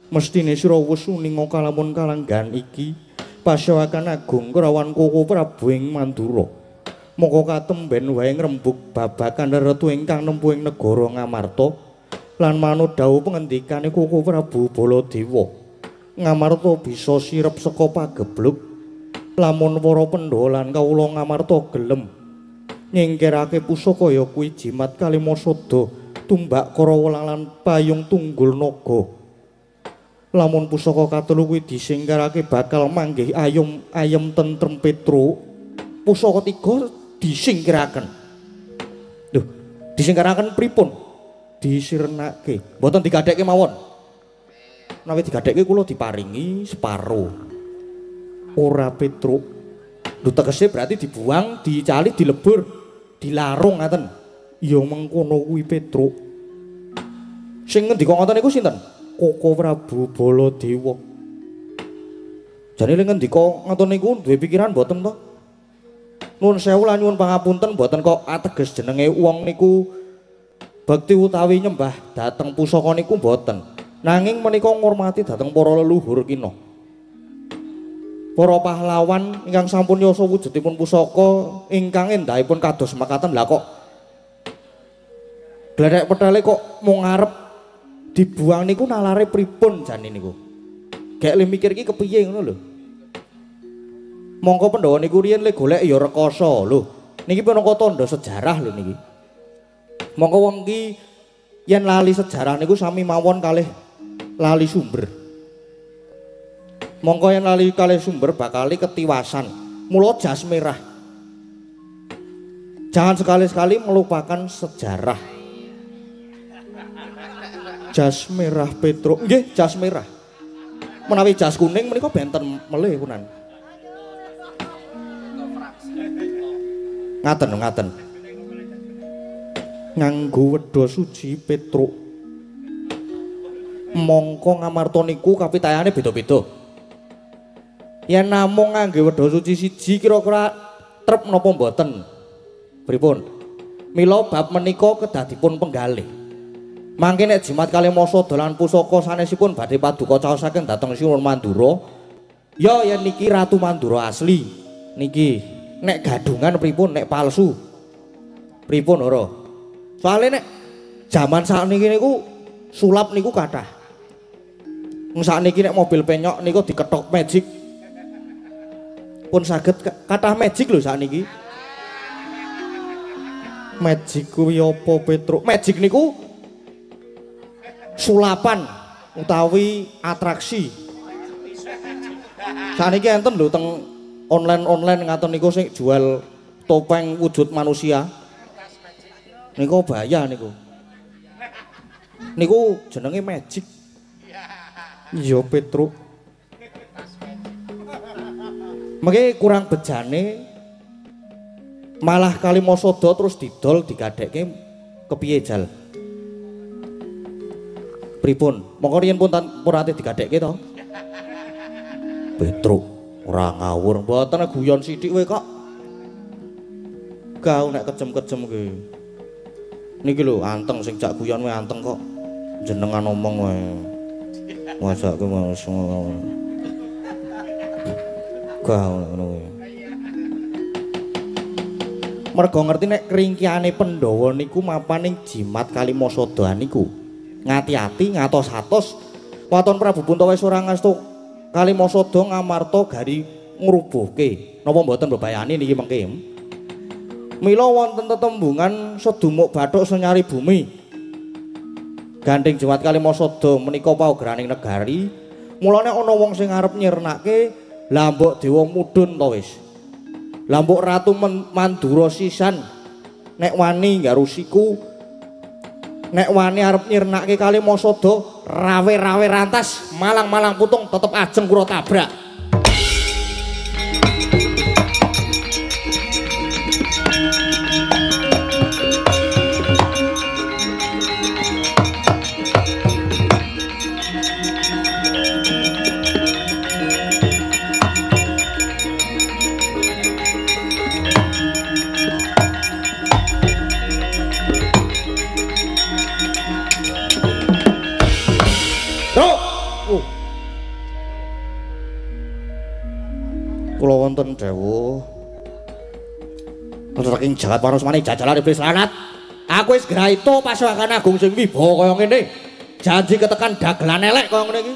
Mestine sira wis uninga kalamun kalanggan iki Pasyawakan Agung Kurawan Koko Prabu ing Mandura. Moko katemben wae ngrembug babagan retu ingkang nempuh ing negara Ngamarta lan manut dawuh pengendikane Koko Prabu Baladewa. Ngamarta bisa sirep saka pageblug lamun para Pandhawa lan kawula Ngamarta gelem nyingkirake pusaka ya kuwi jimat Kalimasada tumbak Karawelang lan payung tunggul naga. Lamun pusaka katelu kuwi disingkirake bakal manggih ayem tentrem Petruk. Pusaka 3 disingkiraken. Lho, disingkiraken pripun? Disirnake. Mboten digadhekke mawon. Menawi digadhekke kula diparingi separo. Ora Petruk. Lho tegese berarti dibuang, dicali, dilebur, dilarung ngaten. Ya mengkono kuwi Petruk. Sing ngendika ngoten niku sinten? Koko Prabu Baladewa. Jane ning ngendika ngoten niku duwe pikiran mboten to? Nuwun sewu lan nyuwun pangapunten mboten kok ateges jenenge wong niku bekti utawi nyembah dhateng pusaka niku mboten. Nanging menika ngurmati dhateng para leluhur kina. Para pahlawan ingkang sampun yasa wujudipun pusaka ingkang endahipun kados makaten lha kok gledhek petele kok mung ngarep dibuang niku nalare pripun jane niku. Gek le mikir iki kepiye ngono lho. Mongko Pandhawa niku riyen le golek ya rekoso lho. Niki punapa tandha sejarah lho niki. Mongko wong iki yen lali sejarah niku sami mawon kalih lali sumber. Mongko yen lali kalih sumber bakali ketiwasan. Mula jas merah. Jangan sekali-sekali melupakan sejarah. Jas merah Petruk. Nggih, jas merah. Menawi jas kuning menika benten melih kunan. Ngaten. Nganggo wedha suci Petruk. Mongko Ngamarta niku kapitayane beda-beda. Yen namung ngangge wedha suci siji kira-kira trep napa mboten? Pripun? Mila bab menika kedah dipun penggalih. Mangke nek jimat Kalimasada lan pusaka sanesipun badhe paduka caosaken dhateng Sinuwun Mandura. Ya yen niki Ratu Mandura asli. Niki nek gadungan pripun nek palsu? Pripun ora? Soale nek jaman sakniki niku sulap niku kathah. Wong sakniki nek mobil penyok niku diketok magic. Pun saged kathah magic lho sakniki. Magic kuwi apa Petruk? Magic niku sulapan utawi atraksi. Saniki enten lho teng online ngaten niku sing jual topeng wujud manusia. Niku bahaya niku. Niku jenenge magic. Iya Petruk. Mengke kurang bejane malah Kalimasada terus didol digadhekke kepiye jal? Pripun? Mongko riyen pun ate digadhekke to? Petruk ora ngawur, mboten guyon sithik kowe kok. Kau nek kejem-kejem ki. Niki lho anteng sing jak guyon wae anteng kok. Jenengan omong wae. Masake mas ngono. Kau ngono kowe. Mergo ngerti nek kringkiane Pandhawa niku mapan ing jimat Kalimasada niku. Ngati-ati ngatos-atos waton Prabu Puntaweswara ngastu Kalimasada Ngamarta gari ngrubuhke. Napa mboten bebayani niki mengke? Mila wonten tetembungan sedumuk bathuk senyari bumi. Gandeng jimat Kalimasada menika paugraning negari. Mulane ana wong sing arep nyirnake lah mbok dewa mudhun to wis. Lah mbok Ratu Mandura sisan nek wani garusiku nek wani arep nyirnake Kalimasada rawe-rawe rantas malang-malang putung tetep ajeng kula tabrak. ngapunten dawuh. Saking jagat parasmane jajalan iblis lanat. Aku wis graito Pasewakan Agung sing wibawa kaya ngene. Janji ketekan dagelan elek kaya ngene iki.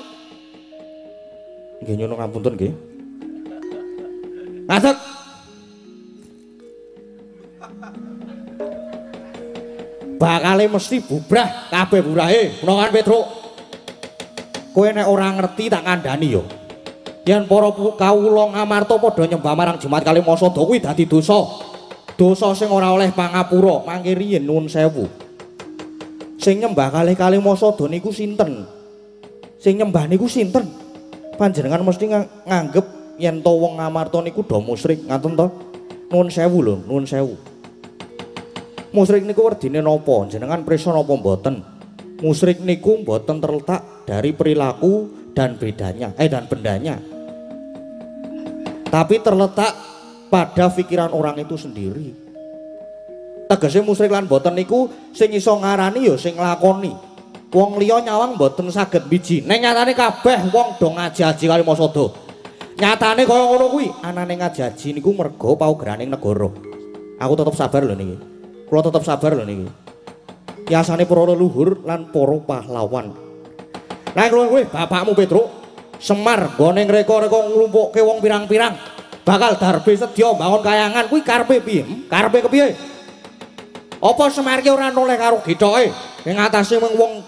Nggih nyuwun ngapunten nggih. Ngadeg. Bakale mesti bubrah kabeh burahe. Menawa Petruk. Kowe nek ora ngerti tak kandhani yo. Yen para kawula ngamarta padha nyembah marang Jemat Kalimasada kuwi dadi dosa. Dosa sing ora oleh pangapura. Mangke riyen nuwun sewu. Sing nyembah kalih Kalimasada niku sinten? Sing nyembah niku sinten? Panjenengan mesti nganggep yen to wong ngamarta niku do musyrik, ngaten to? Nuwun sewu lho, nuwun sewu. Musyrik niku werdine napa? Jenengan prisa napa mboten? Musyrik niku mboten terletak dari perilaku dan bedanya, dan bendanya. Tapi terletak pada pikiran orang itu sendiri. Tegese musyrik lan mboten niku sing iso ngarani ya sing nglakoni. Wong liya nyawang mboten saged biji. Ning nyatane kabeh wong do ngaji-aji Kalimasada. Nyatane kaya ngono kuwi, anane ngaji-aji niku merga paugraning negara. Aku tetep sabar lho niki. Kula tetep sabar lho niki. Yasane para leluhur lan para pahlawan. Lah kowe bapakmu Petruk Semar gone ngreka-reka nglumpukke wong pirang-pirang bakal darbe sedya bangun kayangan kuwi karepe piye? Karepe kepiye? Apa Semar ki ora noleh karo githoke ing atase wong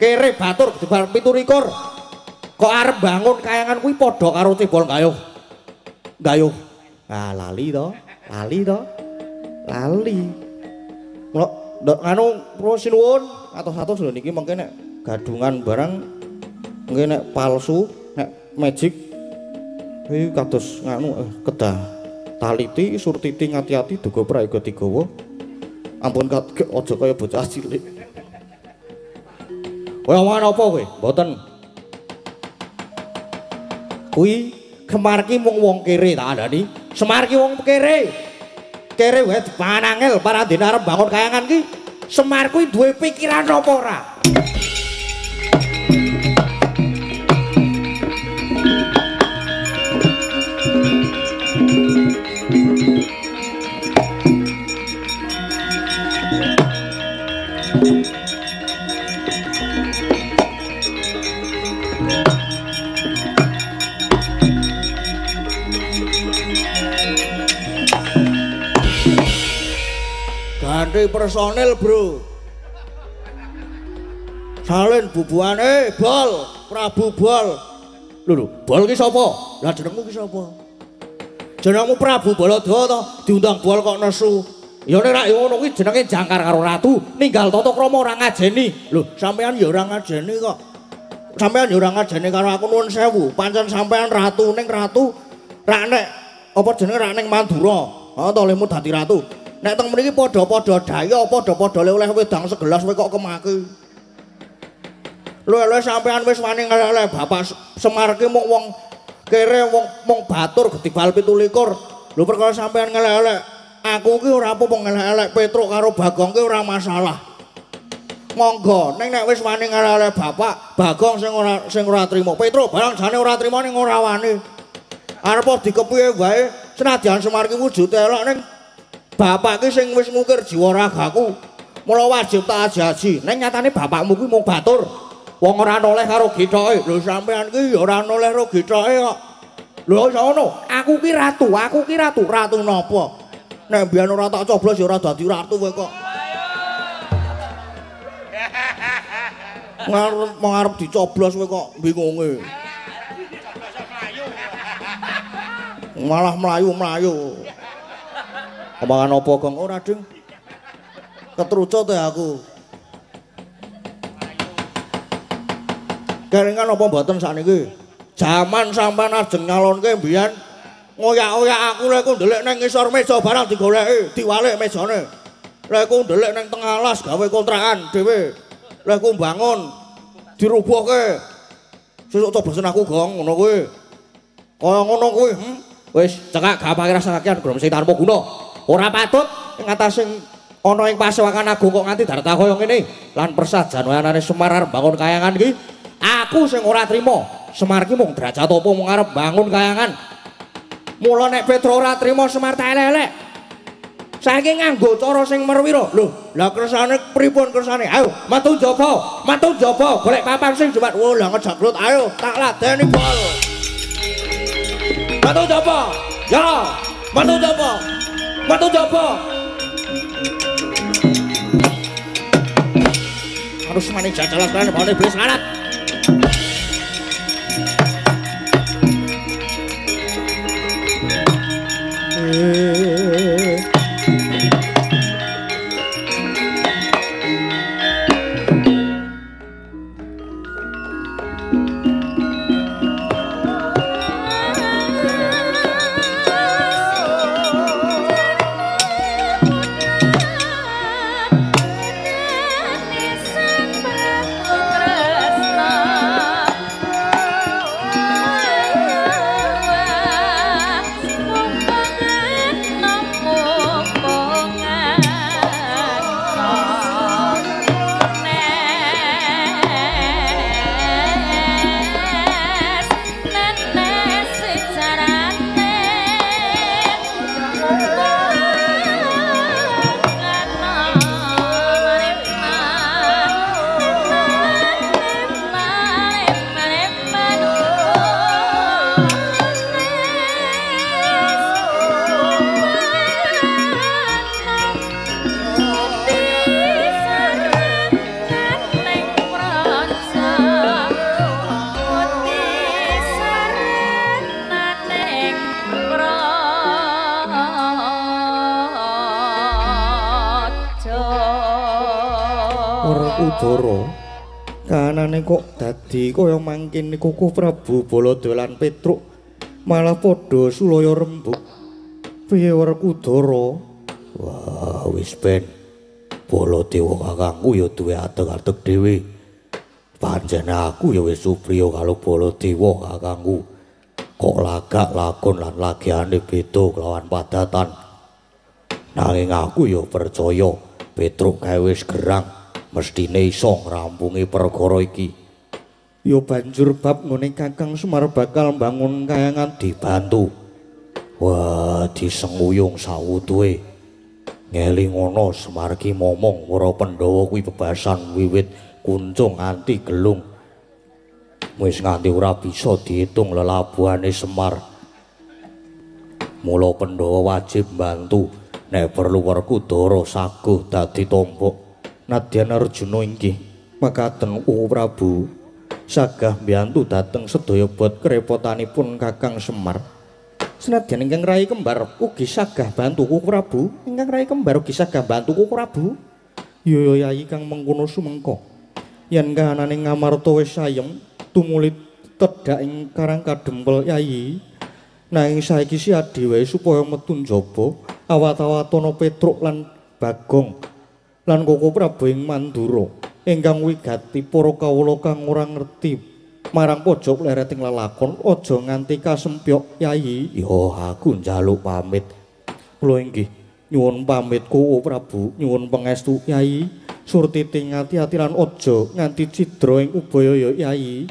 kere batur dibal 17 kok arep bangun kayangan kuwi padha karo cebol gayuh. Gayuh. Ah lali to. Lali. Mula nganu kula sinuwun atus-atus lho niki mengke nek gadungan barang mengke nek palsu nek magic iki kados nganu kedah taliti surtiti ngati-ati duga prayoga digawa ampun aja kaya bocah cilik kowe omongan apa kowe mboten kuwi Semar ki mung wong kere tak andani Semar ki wong kere wae dipangan angel parandene arep bangun kayangan ki Semar kuwi duwe pikiran apa ora? Ganti personil, Bro. Salin bubuane Bol, Prabu Bol. Lho, Bol ki sapa? Lah jenengmu ki sapa? Jenengmu Prabu Baladewa to, diundang Bol kok nesu. Ya nek rak ngono kuwi jenenge jangkar karo ratu, ninggal tata krama ora ngajeni. Lho, sampean ya ora ngajeni kok. Sampean ya ora ngajeni karo aku nuwun sewu. Pancen sampean ratu ning ratu rak nek apa jenenge rak ning Mandura. Ha to lemu dadi ratu. Nek teng mriki padha-padha daya, padha-padha oleh wedang segelas kowe kok kemaki. Lho sampean wis wani ngelek Bapak Semar ki mung wong kere wong mung batur gedibal 17. Lho perkara sampean ngelek aku ki ora apa-apa ngelek Petruk karo Bagong ki ora masalah. Monggo ning nek wis wani ngelek Bapak Bagong sing ora trima. Petruk barang jane ora trima ning ora wani. Arep dikepiye wae senadyan Semar ki wujude elok ning bapak ki sing wis ngukir jiwa ragaku. Mula wajib tak ajaji. Ning nyatane bapakmu kuwi mung batur. Wong ora noleh karo githoke. Lho sampean ki ya ora noleh karo githoke kok. Lho ngono, aku ki ratu. Ratu napa? Nek mbiyen ora tak coblos ya ora dadi ratu kowe kok. Ngarep dicoblos kowe kok bingunge. Malah mlayu-mlayu. Omongan apa Gong? Ora ding. Ketrucut ya aku. Kelingan apa mboten sakniki? Jaman sampean ajeng nyalonke mbiyen ngoyak-oyak aku lek ndelik nang ngisor meja barang digoleki, diwalik mejane. Lek ndelik nang tengah alas gawe kontrakan dhewe. Lek bangun dirubuhke. Sesuk coblosen aku Gong ngono kuwi. Kaya ngono kuwi, wis cekak gak pakai rasa kakean grom sing tanpa guna. Ora patut ing atas sing ana ing Pasewakan Agung kok nganti darta kaya ngene. Lan persajan wae anane Semar arep bangun kayangan iki, aku sing ora trima. Semar ki mung derajat apa mung arep bangun kayangan. Mula nek Petro ora trima Semar tak elek-elek. Saiki nganggo cara sing merwira. Lho, lah kersane pripun kersane? Ayo, matu njaba, golek papan sing jebat. Oh, lah ngejakrut ayo, tak ladeni bol. Matu njaba. Ya, matu njaba. Matu njaba. Harus mani jajalan kan bae iblis larat. Udara kanane kok dadi kaya mangkene Kuku Prabu Baladewa lan Petruk malah padha sulaya rembug. Piye Werkudara? Wah, wis ben Baladewa kakangku ya duwe adeg-adeg dhewe. Pancen aku ya wis supriya karo Baladewa kakangku. Kok lagak lakon lan lagiane beda kelawan padatan. Nanging aku ya percaya Petruk kae wis gerang. Mestine iso ngrampungi perkara iki. Ya banjur bab ngene Kakang Semar bakal mbangun kayangan dibantu. Wah, disenguyung sawutuhe. Ngelingono Semar ki momong para Pandhawa kuwi bebasan wiwit kuncung nganti gelung. Wis nganti ora bisa diitung lelabuhane Semar. Mula Pandhawa wajib mbantu nek perlu Werkudara saguh dadi tombok. Nadyan Arjuna inggih makaten Prabu sagah mbiyantu dhateng sedaya bot kerepotanipun Kakang Semar. Senadyan ingkang rai kembar ugi sagah bantu Prabu, ingkang rai kembar ugi sagah bantu Prabu. Ya Yayi kang mengkono sumengko. Yen kahanane Ngamarta wis ayem tumuli tedhak ing Karang Kadempel Yayi. Nanging saiki si adi wae supaya metu njaba awat-awatana Petruk lan Bagong. Lan Koko Prabu ing Mandura ingkang wigati para kawula kang ora ngerti marang pojok lereting lelakon aja nganti kasempyok Yayi. Ya aku njaluk pamit. Kula inggih nyuwun pamit Koko Prabu, nyuwun pangestu Yayi. Surtiti ngati-ati lan aja nganti cidra ing ubaya ya Yayi.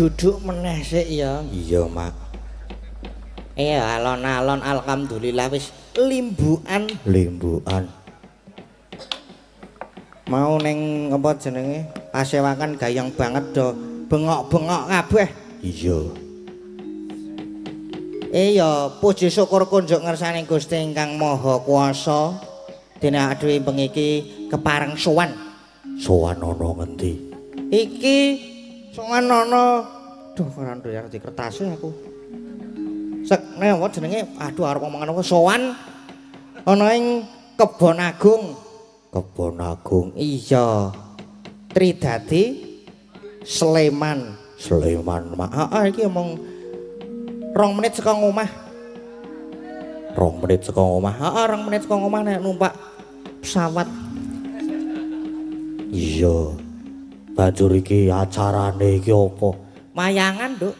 duduk meneh sik ya. Iya, Mak. Alon-alon alhamdulillah wis limbukan. Mau ning apa jenenge? Pasewakan gayeng banget do. Bengok-bengok kabeh. Iya. Ya puji syukur kunjuk ngersane Gusti ingkang Maha Kuwasa. Dene adewe bengi iki kepareng sowan. Sowan ana ngendi? Iki sowan ana duh ora nduwe arti kertase aku. Sekne apa jenenge? Aduh arep omongan apa sowan ana ing Kebon Agung. Kebon Agung. Iya. Tridadi Sleman. Mak. Iki omong 2 menit saka omah. 2 menit saka omah. 2 menit saka omah nek numpak pesawat. Iya. Banjur iki acarane iki apa? Wayangan, Nduk.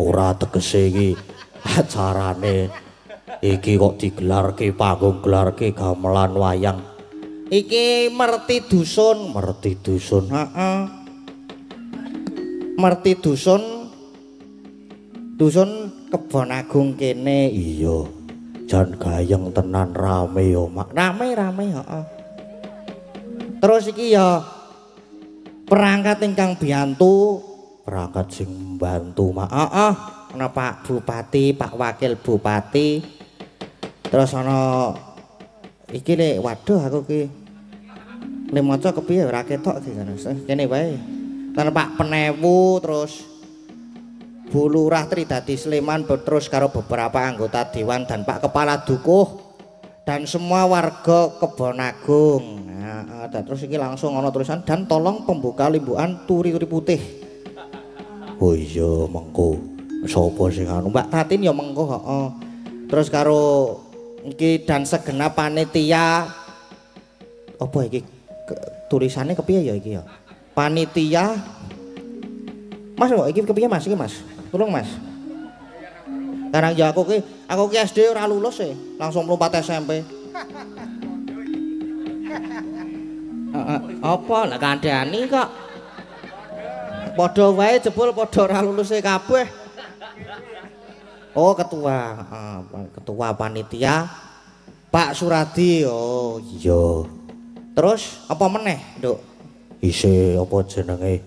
Ora tegese iki acarane iki kok digelarke panggung gelarke gamelan wayang. Iki merti dusun. Heeh. Merti dusun. Dusun Kebon Agung kene. Iya. Jan gayeng tenan rame yo, Mak. Rame, heeh. Terus iki ya perangkat ingkang biyantu, Perangkat sing mbantu, Mak. heeh, ana Pak Bupati, Pak Wakil Bupati. Terus ana iki lek waduh aku ki nek maca kepiye ora ketok iki kene wae. Lan Pak Penewu terus Bu Lurah Tridadi Sleman terus karo beberapa anggota dewan dan Pak Kepala Dukuh dan semua warga Kebon Agung. Nah, terus iki langsung ana tulisan dan tolong pembuka limbukan turi-turi putih. Oh iya mengko. Sapa sing anu? Mbak Tatin ya mengko, heeh. Terus karo iki dan segenap panitia apa iki tulisannya kepiye ya iki ya? Panitia Mas kok iki kepiye Mas iki Mas? Tolong Mas. Karang ya aku ki SD ora lulus langsung mlumpat SMP. Apa lah kandhani kok. Padha wae jebul padha ora lulus kabeh. Oh ketua, ketua panitia Pak Suradi. Oh iya. Terus apa meneh, Nduk? Isi apa jenenge?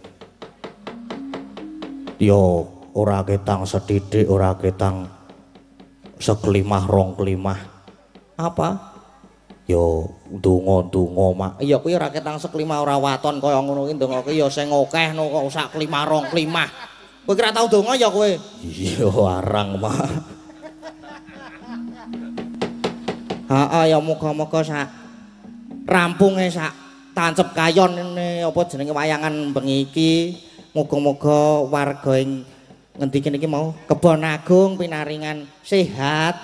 Yo ora ketang sedidik, ora ketang sekelimah rong kelimah. Apa? Yo ndonga-ndonga, Mak. Iya kuwi ora ketang sekelimah ora waton kaya ngono ki ndonga ki ya sing akeh no kok sak kelimah rong kelimah. Kowe kira tau ndonga ya kowe? Iya arang, Mak. Ya muga-muga sak rampunge sak tancep kayon ini apa jenenge wayangan bengi iki muga-muga warga ing ngendi kene iki mau Kebon Agung pinaringan sehat,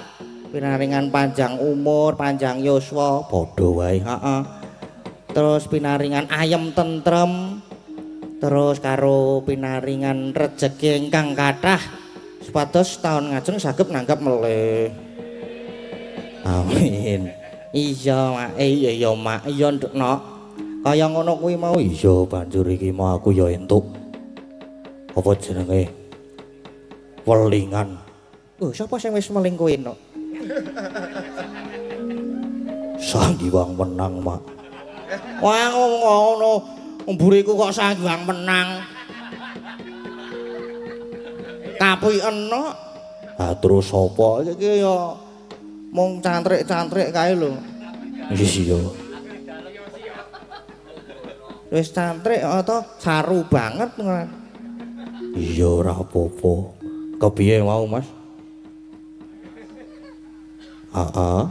pinaringan panjang umur, panjang yuswa, Padha wae. Terus pinaringan ayem tentrem, terus karo pinaringan rejeki ingkang kathah supados taun ngajeng saged nanggap melih. Amin. Iya, Mak. Iya, Mak. Iya, Nduk, Nok. Kaya ngono kuwi mau. Iya, banjur iki mau aku ya entuk apa jenenge? Welingan. Sapa sing wis meling kuwi, Nok? Sanggiwang menang, Mak. Wah, ngono. Mburiku kok sanggiwang menang. Kapiken, Nok. Terus sapa? Iki ya mung cantrik-cantrik kae lho. Iya. Wis cantrik to saru banget. Iya ora apa-apa. Kepiye mau, Mas? Pak.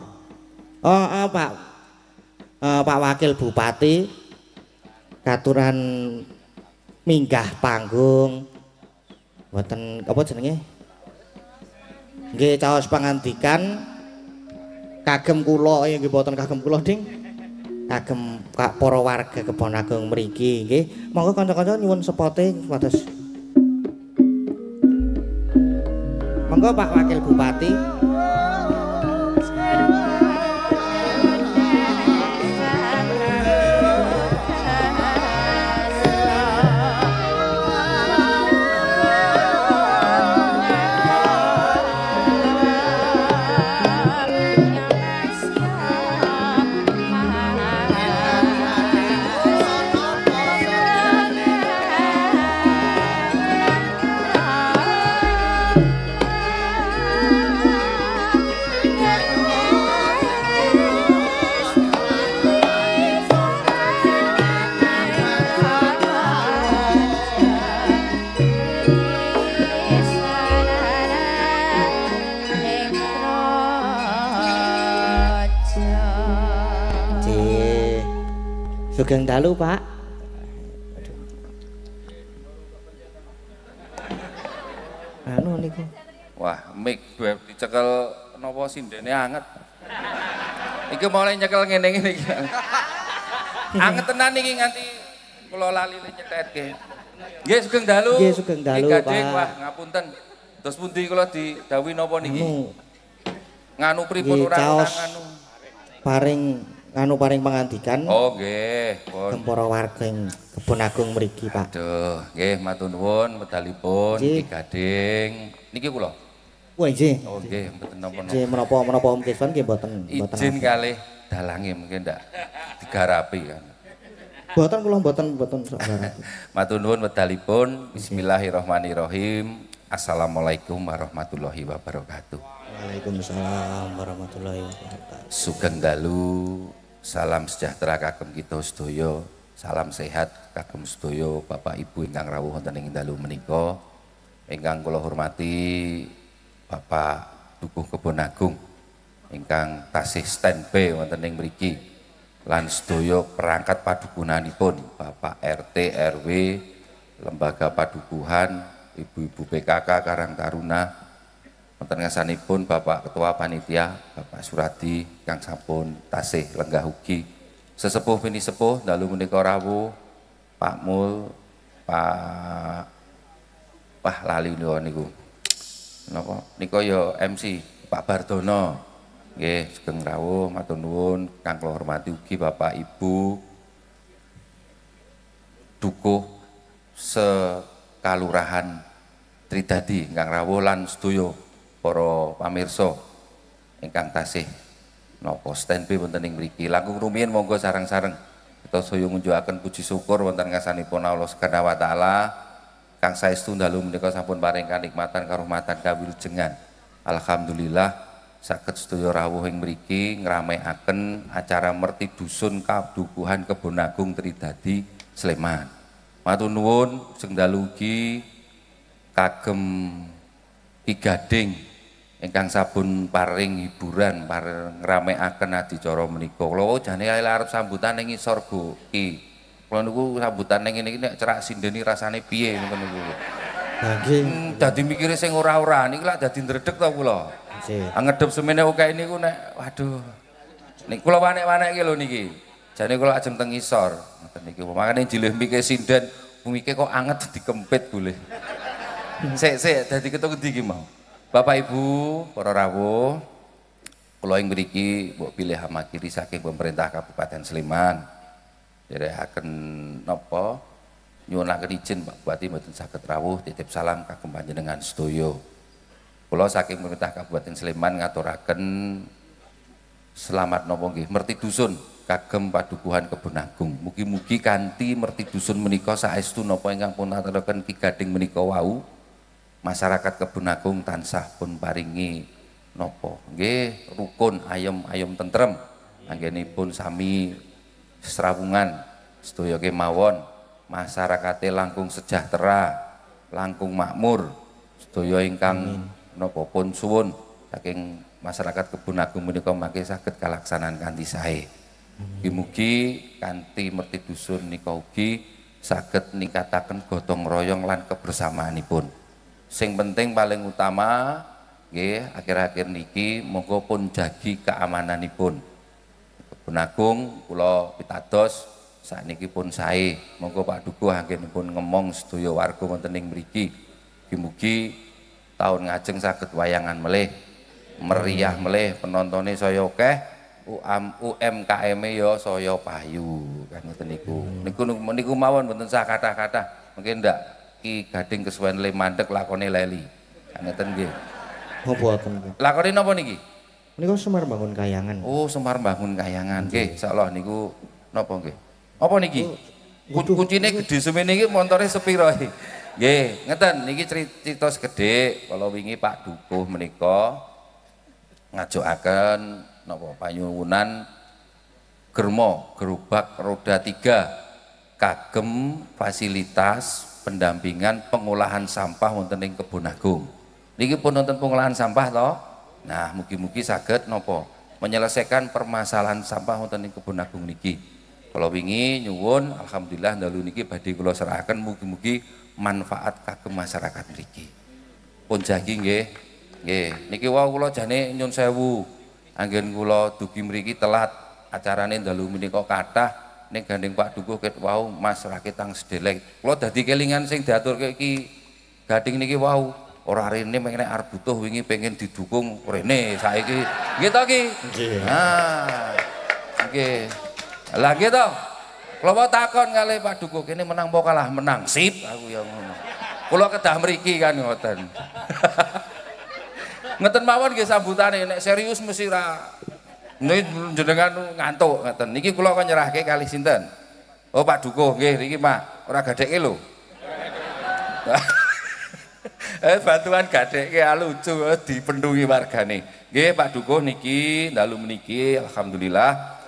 Pak Wakil Bupati katuran minggah panggung. Mboten apa jenenge? Nggih caos pangandikan kagem kula nggih mboten kagem kula Ding. Kagem para warga Kebon Agung mriki nggih. Monggo kanca-kanca nyuwun sepote supados. Monggo Pak Wakil Bupati. Sugeng dalu, Pak. Anu niku. Wah, mik dicekel napa sindene anget. Iki mulai nyekel ngene-ngene iki. Anget tenan iki nganti kula lali nyetetke. Nggih sugeng dalu. Nggih sugeng dalu, Pak. Wah, Pak. ngapunten. Terus pundi kula didhawuhi napa niki? Nganu pripun Nggih, ora caos. nganu. Paring pangandikan. Oh nggih, pun. Para warga ing Kebon Agung mriki, Pak. Aduh, nggih matur nuwun medalipun Nggih. Ki Gading. Niki kula. Wah, nggih. Oh nggih, mboten napa-napa. Nggih menapa Om Kiswan nggih mboten Izin kalih dalange mungkin ndak digarapi kan. Mboten saudara. Matur nuwun medalipun. Bismillahirrahmanirrahim. Assalamualaikum warahmatullahi wabarakatuh. Waalaikumsalam warahmatullahi wabarakatuh. Sugeng dalu, salam sejahtera kagem kita sedaya. Salam sehat kagem sedaya Bapak Ibu ingkang rawuh wonten ing dalu menika. Ingkang kula hormati Bapak Dukuh Kebon Agung ingkang tasih standby wonten ing mriki lan sedaya perangkat padukunanipun Bapak RT RW lembaga padukuhan ibu-ibu PKK Karang Taruna wonten ngasanipun Bapak Ketua Panitia Bapak Suradi kang sampun tasih lenggah ugi sesepuh pinisepuh dalu menika rawuh Pak Mul Pak wah lali niku napa nika ya MC Pak Bardono nggih sugeng rawuh matur nuwun kang kula hormati ugi Bapak Ibu Dukuh sekalurahan Tridadi ingkang rawuh lan sedaya para pamirsa ingkang tasih napa standby wonten ing mriki langkung rumiyin monggo sareng-sareng kita saya ngunjukaken puji syukur wonten ngasanipun Allah Subhanahu wa taala kang saestu dalu menika sampun paring kanikmatan karuhmatan kawilujengan. Alhamdulillah saged sedaya rawuh ing mriki ngramekaken acara merti dusun Kadukuhan Kebon Agung Tridadi Sleman. Matur nuwun sing dalu ugi kagem Ki Gading ingkang sabun paring hiburan paring ngramekaken adicara menika. Kula jane arep sambutan ning isor Bu Ki. Kula niku sambutan ning ngene iki nek cerak sindeni rasane piye ngoten niku. Lah nggih. Dadi mikire sing ora-ora niki lak dadi ndredeg to kula. Nggih. Ngedhep semene akeh niku nek waduh. Nek kula wanek-wanekke lho niki. Jane kula ajeng teng isor ngoten niki. Makane jilih mikir sinden bumike kok anget dikempit boleh. Sik dadi ketuk ndi iki mau. Bapak Ibu, para rawuh, kula ing mriki mbok pilih hamakiri saking pemerintah Kabupaten Sleman. Derehaken napa nyuwunaken izin Pak Bupati mboten saged rawuh titip salam kagem panjenengan sedaya. Kula saking pemerintah Kabupaten Sleman ngaturaken selamat napa nggih merti dusun kagem padukuhan Kebon Agung. Mugi-mugi kanthi merti dusun menika saestu napa ingkang pun aturaken Ki Gading menika wau masyarakat Kebon Agung tansah pun paringi napa nggih rukun ayem tentrem anggenipun sami srawungan sedaya kemawon masyarakate langkung sejahtera langkung makmur sedaya ingkang napa pun suwun saking masyarakat Kebon Agung menika mangke saged kalaksanan kanthi sae. Mugi kanthi merti dusun nika ugi saged ningkataken gotong royong lan kebersamaanipun. Sing penting paling utama nggih akhir-akhir niki monggo pun jagi keamananipun. Kebon Agung kula pitados sakniki pun sae. Monggo Pak Dukuh anggenipun ngemong sedaya warga wonten ing mriki. Mugi-mugi taun ngajeng saged wayangan melih, meriah melih, penontone saya akeh, UMKM-e ya saya payu kan ngoten niku. Niku mawon mboten sah kathah-kathah. Mungkin ndak Ki Gading kesuwen le mandek lakone leli. Kan ngoten nggih. Oh boten. Lakone napa niki? Menika Semar Bangun Kayangan. Oh, Semar Bangun Kayangan. Nggih, insyaallah niku napa nggih? Apa niki? Kuncine gedhe semene iki montore sepira iki? Nggih, ngeten niki crita segede kala wingi Pak Dukuh menika ngajokaken napa panyuwunan gerobak roda 3 kagem fasilitas pendampingan pengolahan sampah wonten ing Kebon Agung. Niki pun wonten pengolahan sampah to. Nah, mugi-mugi saged napa menyelesaikan permasalahan sampah wonten ing Kebon Agung niki. Kula wingi nyuwun alhamdulillah dalu niki badhe kula serahaken mugi-mugi manfaat kagem masyarakat mriki. Pun jagi nggih. Nggih, niki wau kula jane nyun sewu. Anggen kula dugi mriki telat acarane dalu menika kathah ning gandeng Pak Dukuh ket wau Mas Rakitang Sedelek. Kula dadi kelingan sing diaturke iki gading niki wau. Ora rene nek arep butuh wingi pengen didukung rene saiki. Nggih to Ki? Nggih. Nah. Nggih. Lah nggih to. Kula takon kalih Pak Dukuh kene menang apa kalah? Menang. Sip aku ya ngono. Kula kedah mriki kan ngoten. Ngeten mawon nggih sambutane nek serius mesti ra niki jenengan ngantuk ngeten. Niki kula kok nyerahke kalih sinten? Oh Pak Dukuh nggih niki Mak, ora gadhekke lho. Bantuan gadhekke lucu dipentungi wargane. Nggih Pak Dukuh niki dalu meniki alhamdulillah.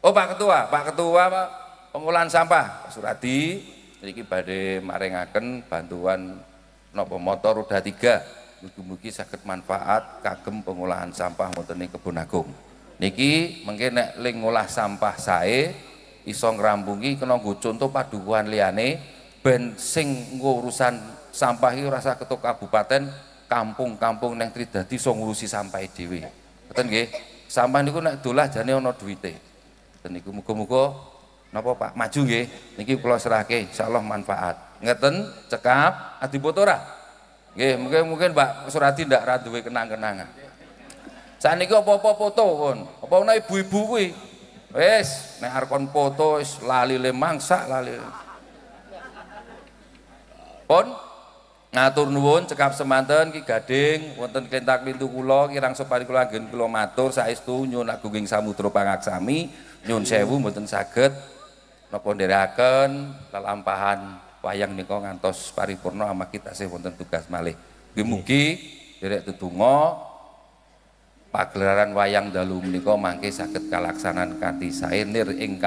Oh Pak Ketua Pak pengolahan sampah Pak Suradi niki badhe maringaken bantuan napa motor roda 3. Mugi-mugi saged manfaat kagem pengolahan sampah wonten ing Kebon Agung. Niki mengke nek ling ngolah sampah sae iso ngrampungi kena nggo contoh padukuhan liyane ben sing ngurusan sampah iki rasa ketuk kabupaten kampung-kampung neng Tridadi iso ngurusi sampah dhewe. Ngoten nggih. Sampah niku nek dolah jane ana duwite. Ngoten niku muga-muga napa Pak maju nggih. Niki kula serahke insyaallah manfaat. Ngeten cekap adipoto ora? Nggih, mungkin Mbak Surati ndak ra duwe kenang-kenangan. Saniki apa-apa foto kon. Apa ana ibu-ibu kuwi? Wis, nek arep kon foto wis lali le mangsak lali. Pun ngatur nuwun cekap semanten Ki Gading wonten klintak-klintu kula kirang sopari kula anggen kula matur saestu nyuwun agunging samudra pangaksami nyuwun sewu mboten saged napa ndherekaken lelampahan wayang nika ngantos paripurna amargi tasih wonten tugas malih. Mugi-mugi derek tetungga pagelaran wayang dalu menika mangke saged kalaksanan kanthi sae nir ing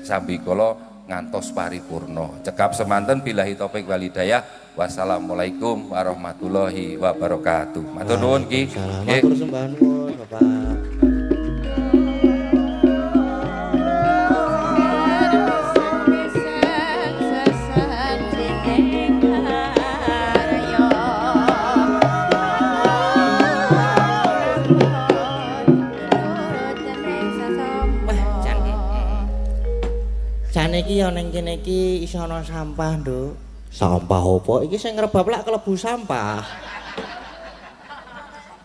sambi kala ngantos paripurna. Cekap semanten billahi taufik wal hidayah. Wassalamualaikum warahmatullahi wabarakatuh. Matur nuwun Ki. Matur sembah nuwun Bapak. Iki ya ning kene iki iso ana sampah, Nduk. Sampah apa? Iki sing ngrebab lak klebu sampah.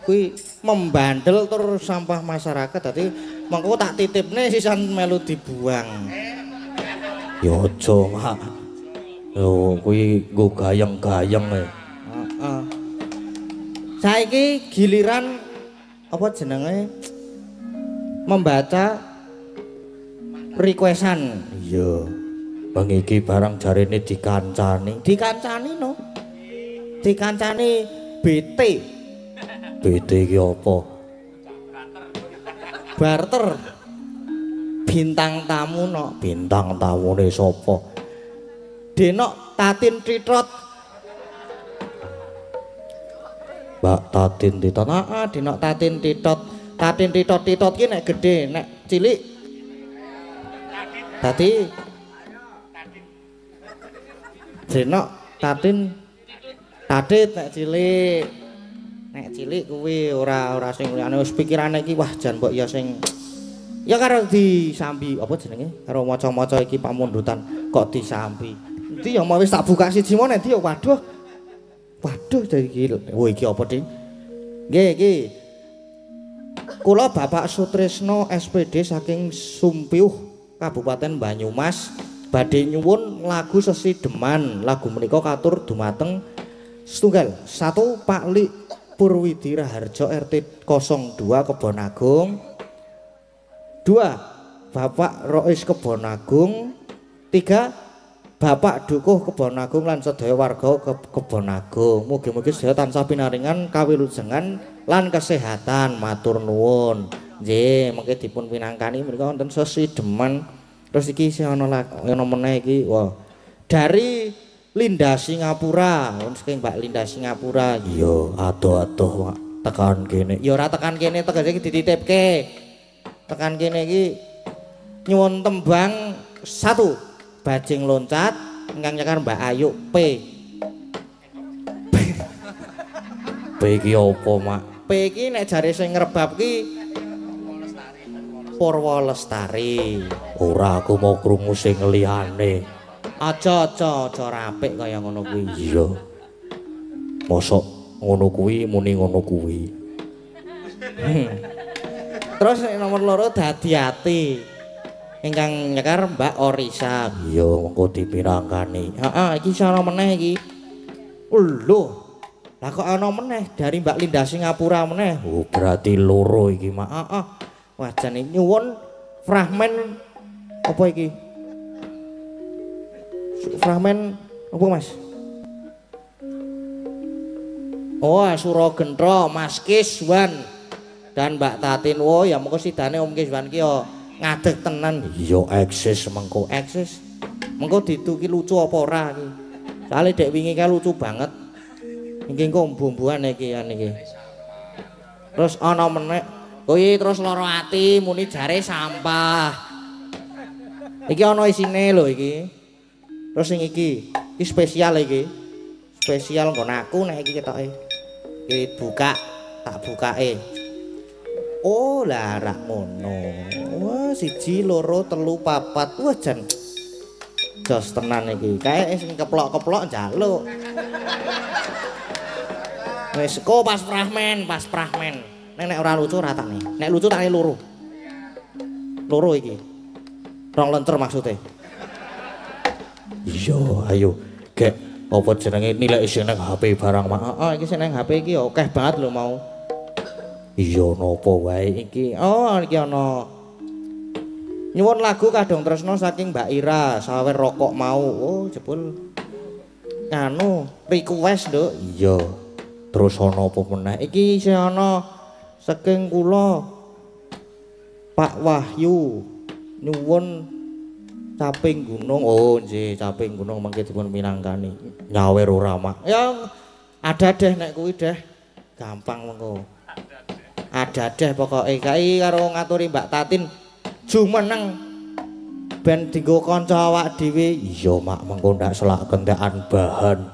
Kuwi membandel tur sampah masyarakat dadi mengko tak titipne sisan melu dibuang. Ya aja, Mak. Yo kuwi nggo gayeng-gayeng e. Heeh. Saiki giliran apa jenenge membaca requestan. Iya. Bang iki barang jarene dikancani. Dikancani no. Dikancani BT. BT iki apa? Barter. Bintang tamu no. Bintang tamune sapa? Denok Tatin Tritrot. Mbak Tatin Tritrot. Heeh, Denok Tatin Tritrot. Tatin Tritrot ki nek gedhe, nek cilik dadi Denok Tatin Tadit nek cilik. Nek cilik kuwi ora sing liyane wis pikirane iki wah jan mbok ya sing ya karo disambi apa jenenge karo maca-maca iki pamundutan kok disambi. Endi ya mau wis tak buka siji meneh ndi ya waduh. Waduh dari iki. Oh iki apa, Ding? Nggih iki. Kula Bapak Sutrisno SPD saking Sumpiuh Kabupaten Banyumas badhe nyuwun lagu Sesideman. Lagu menika katur dumateng setunggal 1 Pak Lik Purwidi Raharjo RT 02 Kebon Agung, 2 Bapak Rois Kebon Agung, 3 Bapak Dukuh Kebon Agung lan sedaya warga Kebon Agung. Mugi-mugi sedaya tansah pinaringan kawilujengan lan kesehatan. Matur nuwun. Nggih, mengke dipun pinangkani menika wonten Sesideman. Terus iki sing ana meneh iki wah dari Linda Singapura, saking Mbak Linda Singapura. Iya, adoh-adoh tekan kene. Ya ora tekan kene, tegese iki dititipke. Tekan kene iki Nyuwun tembang 1 bajing loncat ingkang nyekar Mbak Ayu P. P iki apa, Mak? P iki nek jare sing ngrebab ki Purwo Lestari. Ora aku mau krungu sing liyane. Aja rapik kaya ngono kuwi. Iya. Mosok ngono kuwi muni ngono kuwi. Terus nomor 2 Dadi Ati. Ingkang nyekar Mbak Orisa. Iya, mengko dipirangkani. Heeh, iki sono meneh iki. Lho. Lah kok ana meneh dari Mbak Linda Singapura meneh. Oh, berarti loro iki, Mak. Heeh. Wah, jan nyuwun fragmen apa iki? Fragmen apa, Mas? Oh, Sura Gendra, Mas Kiswan dan Mbak Tatin. Oh, ya mengko sidane Om Kiswan ki yo ngadeg tenan. Iya eksis mengko. Eksis. Mengko dituki lucu apa ora iki? Soale dek wingi kae lucu banget. Iki engko mbu-mbuan iki iki. Terus ana meneh kuwi terus lara ati muni jare sampah. Iki ana isine lho iki. Terus sing iki spesial iki. Spesial nggon aku nek iki ketoke. Iki buka, tak bukake. Oh, lah rak ngono. Wah, 1 2 3 4. Wah, jan jos tenan iki. Kae sing keplok-keplok njaluk. Wis kok pas fragmen. Nek ora lucu ora takne. Nek lucu takne loro. Loro iki. Rong lencer maksudnya. Iya, ayo. Gek apa jenenge nilai sing nang HP barang, Mak. Heeh, iki sing nang HP iki akeh banget lho mau. Iya napa wae Iki. Oh, iki ana. Nyuwun lagu Kadung Tresno saking Mbak Ira, sawer rokok mau. Oh, jebul. Anu, request, Nduk. Iya. Terus ana apa meneh? Iki isih ana saking kula Pak Wahyu nyuwun Caping Gunung. Oh nggih, Caping Gunung mangke dipun minangkani. Nyawer ora, Mak. Ya ada deh nek kuwi deh. Gampang mengko. Ada deh pokoke kae karo ngaturi Mbak Tatin jumeneng ben dienggo kanca awak dhewe. Iya, Mak, mengko ndak selak kentekan bahan.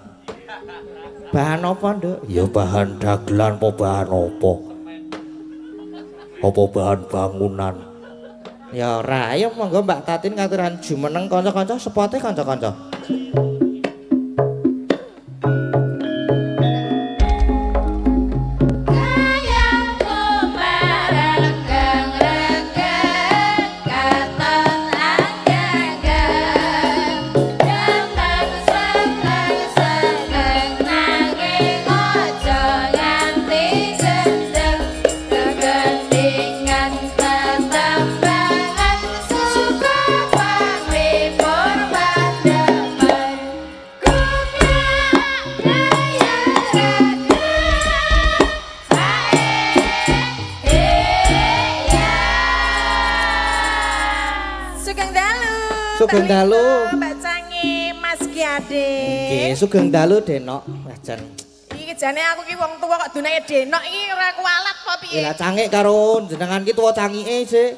Bahan apa, Nduk? Ya bahan dagelan apa bahan apa? Apa bahan bangunan? Ya ora, ayo monggo Mbak Tatin ngaturan jumeneng kanca-kanca sepote kanca-kanca. Sugeng dalu. Mbak Cangi, Mas Giade. Nggih, sugeng dalu Denok. Wah jan. Iki jane aku ki wong tuwa kok dunake Denok iki ora kualat apa piye? Lah cangik karo jenengan ki tuwa cangike sik.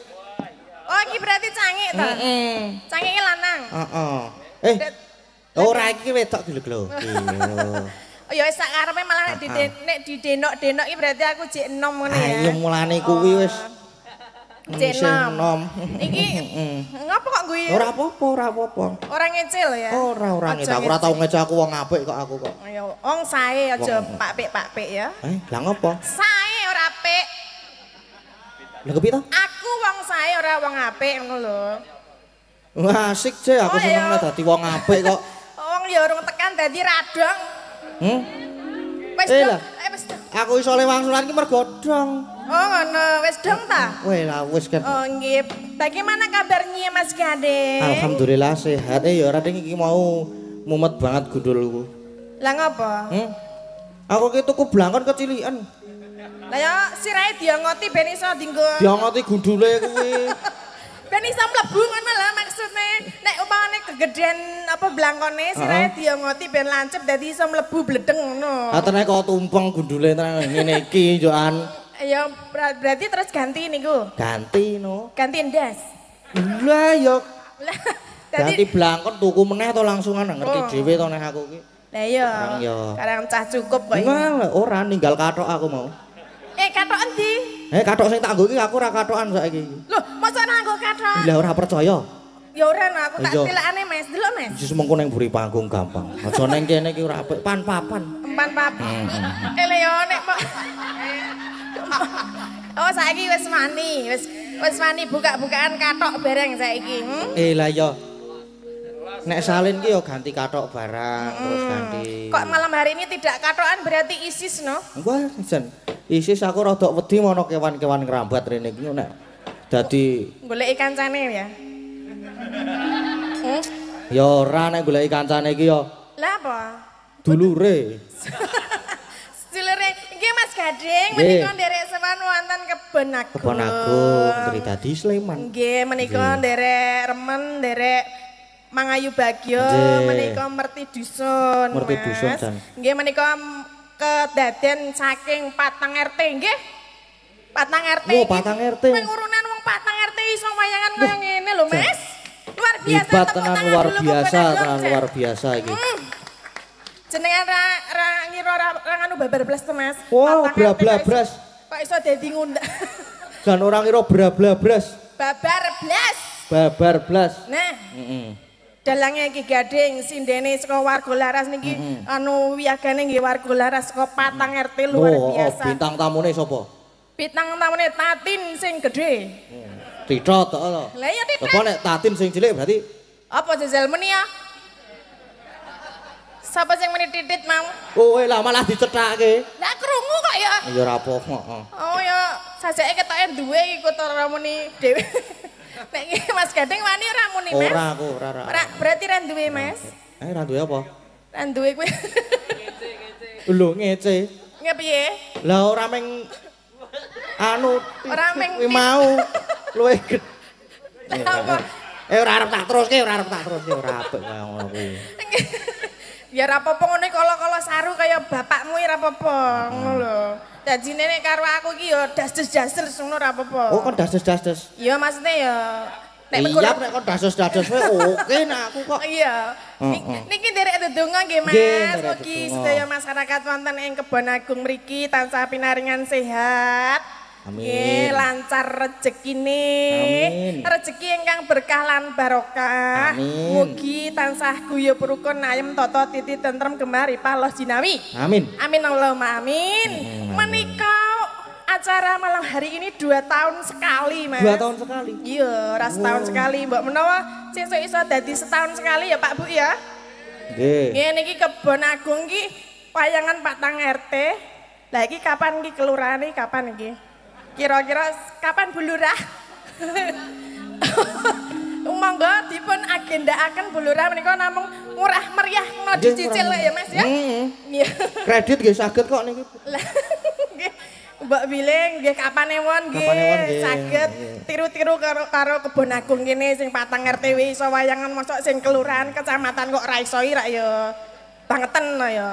Oh, iki berarti cangik to? Heeh. Cangike lanang. Heeh. Ora iki wedok glek-glek. Oh ya wis sak karepe malah nek di Denok iki berarti aku jek enom ngene ya. Ayo mulane kuwi wis jek enom. Iki ngapa kok gue? Ora apa-apa, ora apa-apa. Ora ngecil ya? Ora ngecil. Aku ora tau ngecil aku wong apik kok aku kok. Ayo, wong sae aja pakpik-pakpik ya. Lah ngopo? Sae ora apik. Lha kepiye to? Aku wong sae ora wong apik ngono lho. Wah, asik sih aku seneng nek dadi wong apik kok. Wong ya urung tekan dadi radong. Wis lah. Wis. Aku iso le wangsulan ki mergo dong. Oh ngono, wis dong ta? Weh lah wis kan. Oh nggih. Bagaimana kabarnya Mas Gade? Alhamdulillah sehat. Ya ora ding iki mau mumet banget gundulku. Lah ngopo? Aku ki tuku blangkon kecilikan. Lah ya sirahe diongoti ben iso dienggo. Diongoti gundule kuwi. Ben iso mlebu ngono lho maksudnya. Nek umpamane kegedean apa blangkone sirahe diongoti ben lancep dadi iso mlebu bledeng ngono. Atene kok tumpeng gundule tenan ngene iki njokan. Ya berarti terus ganti niku. Ganti no. Ganti ndas. Lah ya Lah ganti dadi blangkon tuku meneh to langsungan ngerti Oh. dhewe to nek aku ki. lah iya. Barang ya. Karang cah cukup kok iki. Enggak, ora ninggal kathok aku mau. Kathok endi? Kathok sing tak nggo iki aku ora kathokan saiki. Loh, masa nganggo kathok? Lah ora percaya. Ya ora no, aku tak Iya. tilakane Mas. Delok Mas. Wis mengko ning mburi panggung gampang. Aja ning kene iki ora apik pan-papan. Empan papan. Lha yo nek kok Oh saiki wis mani, wis mani buka-bukaan kathok bareng saiki. Lah ya. Nek salin ki yo ganti kathok barang terus ganti. Kok malam hari ini tidak kathokan berarti ISIS no? Wah, jan. Isis aku rada wedi mono kewan-kewan ngrambat rene iki nek dadi Goleki kancane ya. ya ora nek goleki kancane iki yo Lah apa? dulure. Sedulure iki Mas Gading Nggih. menika nderek sewan wonten Kebon Agung. Kebon Agung Tridadi Sleman. Nggih, menika nderek remen, nderek Mangayu Bagyo, Nggih. menika merti dusun. Merti Mas. dusun, Jan. Nggih, menika kedaden saking Patang RT nggih. Patang RT. Oh, iki Patang RT. Wong urunan wong Patang RT iso wayangan kaya ngene lho, Mas. Luar biasa. Hebat tepuk tenan tangan luar dulu, biasa, Kebon Agung, tenan Jan. luar biasa iki. Jenengan ra ngira ra nganu babar blas to, Mas. Wow, Patang RT kok brablabras. Kok iso dadi ngundang. Jan orang kira brablabras. Babar blas. Babar blas. Nah, Heeh. dalange Ki Gading sindene saka warga Laras niki anu wiyagane nggih warga Laras saka Patang RT luar biasa. Bintang tamune sapa? Bintang tamune Tatin sing gedhe. Titot to lho. Lah iya Apa Titin. nek tatin sing cilik berarti Apa jajal meni ya? Sapa sing meni titit mau? kowe lah malah dicethake. Lah krungu kok ya. Ya ora apa-apa, heeh. Oh ya, sajake ketoke duwe iki kok ora muni dhewe. Nek iki Mas Gading wani ora muni, Mas? Ora aku, ora. Ora, berarti ra duwe, Mas. Ra duwe apa? Ra duwe kuwi. Lho ngece. Ngepiye? Lah ora meng anu Ora meng kuwi mau luwih gede. Apa? Ora arep tak teruske, ora apik kaya ngono kuwi. Ya ora apa-apa ngene kala-kala saru kaya bapakmu ya ora apa-apa ngono lho. Dadine nek karo aku iki ya dasdes-dasdes ngono ora apa-apa. Oh, kon dasdes-dasdes. Iya maksudnya ya nek Iya, mengko nek kon dasdes-dasdes wae oke nek aku kok. iya. Niki nderek ndedonga nggih Mas. Nggih, nderek Mugi ndedonga. sedaya masyarakat wonten ing Kebon Agung mriki tansah pinaringan sehat. Amin. Nggih, lancar rezekine. Amin. Rezeki ingkang berkah lan barokah. Amin. Mugi tansah guyub rukun ayem tata titi tentrem gemaripah Allah jinawi. Amin. Amin Allahumma amin. Menika acara malam hari ini 2 tahun sekali, Mas. 2 tahun sekali. Iya, ras tahun sekali, Mbak menawa sesuk iso dadi setahun sekali ya, Pak Bu ya. Nggih. Nggih niki Kebon Agung iki wayangan Patang RT. Lah iki kapan iki kelurahane kapan iki? Kira-kira kapan Bu Lurah? Monggo dipun agendaaken Bu Lurah menika namung murah meriah no Nggih, dicicil murah ya Mas ya. Heeh. Iya. Kredit nggih saged kok niki. Lah, nggih. Mbak Bileng nggih kapan ewon nggih Kapan ewon, nggih. saged tiru-tiru karo Kebon Agung kene sing Patang RT iso wayangan mosok sing kelurahan kecamatan kok ra iso rak ya bangeten ya.